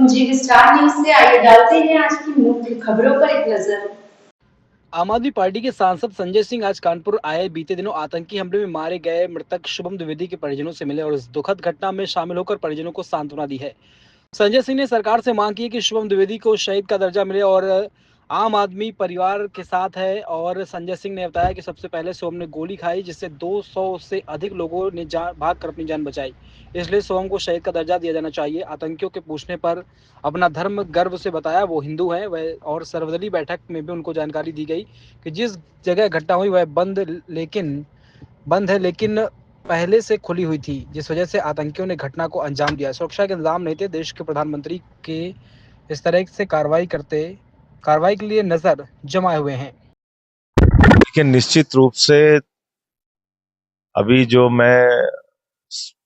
जी star news से आइए डालते हैं आज की मुख्य खबरों पर एक नजर। आम आदमी पार्टी के सांसद संजय सिंह आज कानपुर आए। बीते दिनों आतंकी हमले में मारे गए मृतक शुभम द्विवेदी के परिजनों से मिले और इस दुखद घटना में शामिल होकर परिजनों को सांत्वना दी है। संजय सिंह ने सरकार से मांग की है कि शुभम द्विवेदी को शहीद का दर्जा मिले और आम आदमी परिवार के साथ है। और संजय सिंह ने बताया कि सबसे पहले शुभम ने गोली खाई, जिससे 200 से अधिक लोगों ने भाग कर अपनी जान बचाई। इसलिए शुभम को शहीद का दर्जा दिया जाना चाहिए। आतंकियों के पूछने पर अपना धर्म गर्व से बताया वो हिंदू है वह, और सर्वदलीय बैठक में भी उनको जानकारी दी गई कि जिस जगह घटना हुई वह बंद है लेकिन पहले से खुली हुई थी, जिस वजह से आतंकियों ने घटना को अंजाम दिया। सुरक्षा के इंतजाम नहीं थे। देश के प्रधानमंत्री के इस तरह से कार्रवाई के लिए नजर जमाए हुए हैं। लेकिन निश्चित रूप से अभी जो मैं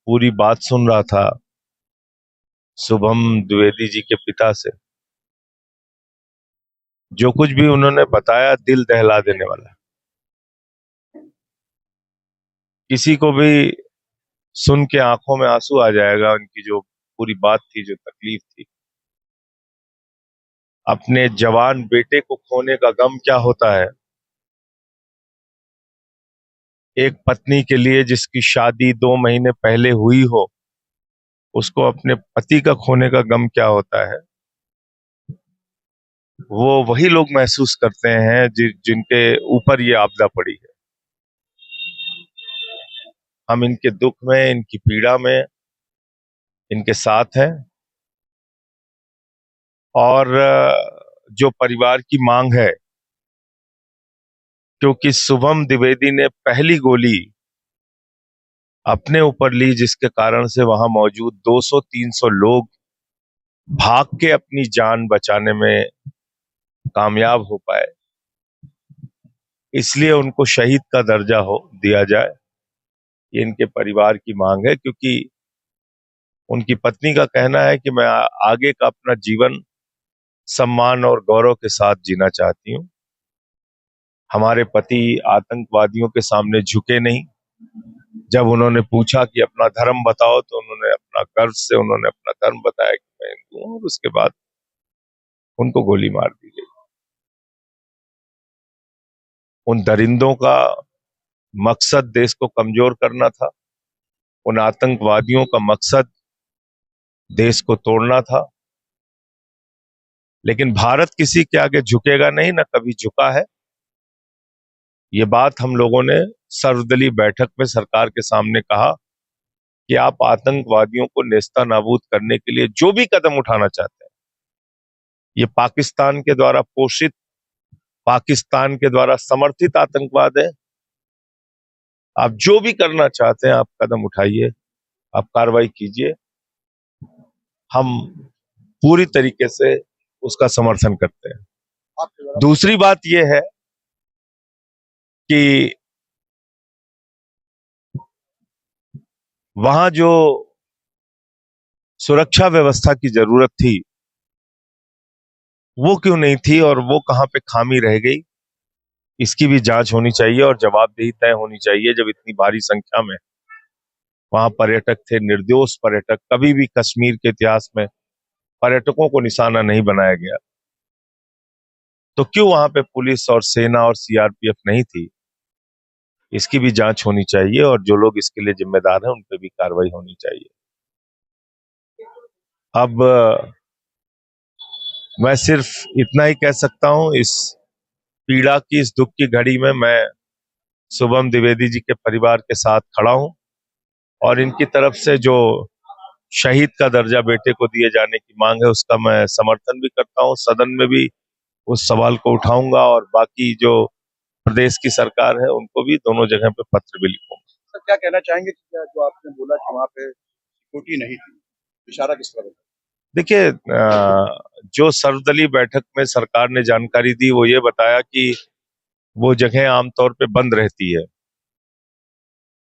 पूरी बात सुन रहा था शुभम द्विवेदी जी के पिता से, जो कुछ भी उन्होंने बताया दिल दहला देने वाला है। किसी को भी सुन के आंखों में आंसू आ जाएगा। उनकी जो पूरी बात थी, जो तकलीफ थी, अपने जवान बेटे को खोने का गम क्या होता है, एक पत्नी के लिए जिसकी शादी 2 महीने पहले हुई हो, उसको अपने पति का खोने का गम क्या होता है, वो वही लोग महसूस करते हैं जिनके ऊपर ये आपदा पड़ी है। हम इनके दुख में, इनकी पीड़ा में इनके साथ हैं। और जो परिवार की मांग है, क्योंकि शुभम द्विवेदी ने पहली गोली अपने ऊपर ली, जिसके कारण से वहां मौजूद 200-300 लोग भाग के अपनी जान बचाने में कामयाब हो पाए, इसलिए उनको शहीद का दर्जा दिया जाए। ये इनके परिवार की मांग है, क्योंकि उनकी पत्नी का कहना है कि मैं आगे का अपना जीवन सम्मान और गौरव के साथ जीना चाहती हूँ। हमारे पति आतंकवादियों के सामने झुके नहीं। जब उन्होंने पूछा कि अपना धर्म बताओ, तो उन्होंने अपना गर्व से अपना धर्म बताया कि मैं हिंदू हूं, और उसके बाद उनको गोली मार दी गई। उन दरिंदों का मकसद देश को कमजोर करना था। उन आतंकवादियों का मकसद देश को तोड़ना था। लेकिन भारत किसी के आगे झुकेगा नहीं, ना कभी झुका है। ये बात हम लोगों ने सर्वदलीय बैठक में सरकार के सामने कहा कि आप आतंकवादियों को नेस्तनाबूद करने के लिए जो भी कदम उठाना चाहते हैं, ये पाकिस्तान के द्वारा पोषित, पाकिस्तान के द्वारा समर्थित आतंकवाद है। आप जो भी करना चाहते हैं, आप कदम उठाइए, आप कार्रवाई कीजिए। हम पूरी तरीके से उसका समर्थन करते हैं। दूसरी बात यह है कि वहां जो सुरक्षा व्यवस्था की जरूरत थी, वो क्यों नहीं थी और वो कहां पे खामी रह गई, इसकी भी जांच होनी चाहिए और जवाबदेही तय होनी चाहिए। जब इतनी भारी संख्या में वहां पर्यटक थे, निर्दोष पर्यटक, कभी भी कश्मीर के इतिहास में पर्यटकों को निशाना नहीं बनाया गया, तो क्यों वहां पे पुलिस और सेना और सीआरपीएफ नहीं थी? इसकी भी जांच होनी चाहिए और जो लोग इसके लिए जिम्मेदार हैं उन पे भी कार्रवाई होनी चाहिए। अब मैं सिर्फ इतना ही कह सकता हूं, इस पीड़ा की, इस दुख की घड़ी में मैं शुभम द्विवेदी जी के परिवार के साथ खड़ा हूं और इनकी तरफ से जो शहीद का दर्जा बेटे को दिए जाने की मांग है, उसका मैं समर्थन भी करता हूं। सदन में भी उस सवाल को उठाऊंगा और बाकी जो प्रदेश की सरकार है उनको भी दोनों जगह पे पत्र भी लिखूंगा। सर, क्या कहना चाहेंगे कि जो आपने बोला कि वहां पे सिक्योरिटी नहीं थी, इशारा किस तरह? देखिए, जो सर्वदलीय बैठक में सरकार ने जानकारी दी, वो ये बताया कि वो जगह आमतौर पे बंद रहती है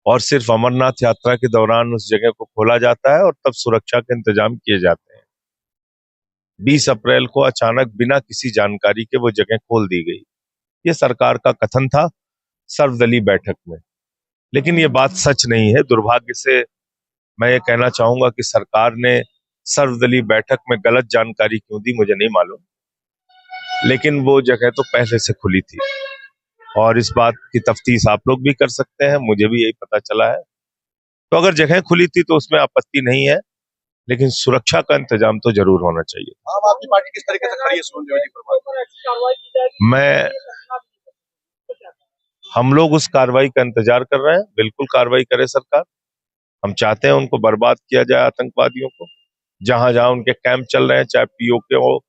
और सिर्फ अमरनाथ यात्रा के दौरान उस जगह को खोला जाता है और तब सुरक्षा के इंतजाम किए जाते हैं। 20 अप्रैल को अचानक बिना किसी जानकारी के वो जगह खोल दी गई। ये सरकार का कथन था सर्वदलीय बैठक में, लेकिन ये बात सच नहीं है। दुर्भाग्य से मैं ये कहना चाहूंगा कि सरकार ने सर्वदलीय बैठक में गलत जानकारी क्यों दी मुझे नहीं मालूम, लेकिन वो जगह तो पहले से खुली थी और इस बात की तफ्तीश आप लोग भी कर सकते हैं, मुझे भी यही पता चला है। तो अगर जगह खुली थी तो उसमें आपत्ति नहीं है, लेकिन सुरक्षा का इंतजाम तो जरूर होना चाहिए। आम आदमी पार्टी किस तरीके से खड़ी है सुमन द्विवेदी पर? हम लोग उस कार्रवाई का इंतजार कर रहे हैं, बिल्कुल कार्रवाई करे सरकार। हम चाहते हैं उनको बर्बाद किया जाए, आतंकवादियों को, जहां जहां उनके कैंप चल रहे हैं, चाहे पीओके हो,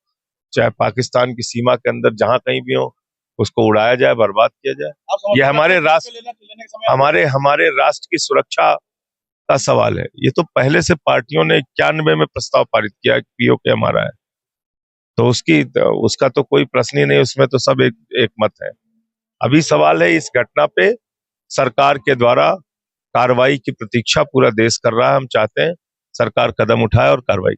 चाहे पाकिस्तान की सीमा के अंदर जहां कहीं भी हो, उसको उड़ाया जाए, बर्बाद किया जाए। ये हमारे राष्ट्र की सुरक्षा का सवाल है। ये तो पहले से पार्टियों ने 91 में प्रस्ताव पारित किया, पीओके हमारा है, तो उसका तो कोई प्रश्न ही नहीं, उसमें तो सब एक मत है। अभी सवाल है इस घटना पे सरकार के द्वारा कार्रवाई की प्रतीक्षा पूरा देश कर रहा है। हम चाहते हैं सरकार कदम उठाए और कार्रवाई करे।